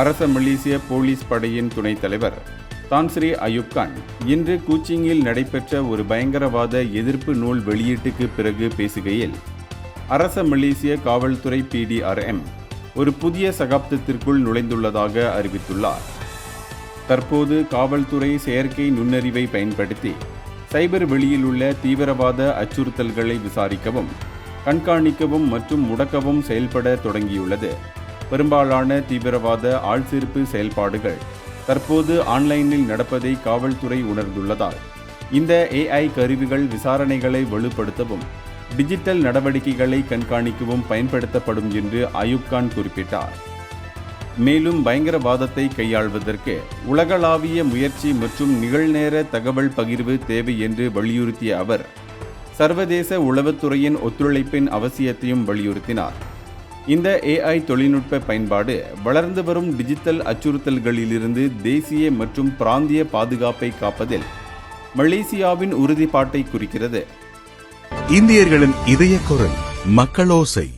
அரச மலேசிய போலீஸ் படையின் துணைத் தலைவர் தான் ஸ்ரீ அயூப் கான் இன்று கூச்சிங்கில் நடைபெற்ற ஒரு பயங்கரவாத எதிர்ப்பு நூல் வெளியீட்டுக்கு பிறகு பேசுகையில், அரச மலேசிய காவல்துறை PDRM ஒரு புதிய சகாப்தத்திற்குள் நுழைந்துள்ளதாக அறிவித்துள்ளார். தற்போது காவல்துறை செயற்கை நுண்ணறிவை பயன்படுத்தி சைபர் வெளியில் உள்ள தீவிரவாத அச்சுறுத்தல்களை விசாரிக்கவும், கண்காணிக்கவும் மற்றும் முடக்கவும் செயல்பட தொடங்கியுள்ளது. பெரும்பாலான தீவிரவாத ஆள்சேர்ப்பு செயல்பாடுகள் தற்போது ஆன்லைனில் நடப்பதை காவல்துறை உணர்ந்துள்ளதால் இந்த AI கருவிகள் விசாரணைகளை வலுப்படுத்தவும், டிஜிட்டல் நடவடிக்கைகளை கண்காணிக்கவும் பயன்படுத்தப்படும் என்று அயூப் கான் குறிப்பிட்டார். மேலும் பயங்கரவாதத்தை கையாள்வதற்கு உலகளாவிய முயற்சி மற்றும் நிகழ்நேர தகவல் பகிர்வு தேவை என்று வலியுறுத்திய அவர், சர்வதேச உளவுத்துறையின் ஒத்துழைப்பின் அவசியத்தையும் வலியுறுத்தினார். இந்த AI தொழில்நுட்ப பயன்பாடு வளர்ந்து வரும் டிஜிட்டல் அச்சுறுத்தல்களிலிருந்து தேசிய மற்றும் பிராந்திய பாதுகாப்பை காப்பதில் மலேசியாவின் உறுதிப்பாட்டை குறிக்கிறது. இந்தியர்களின் இதய குரல் மக்களோசை.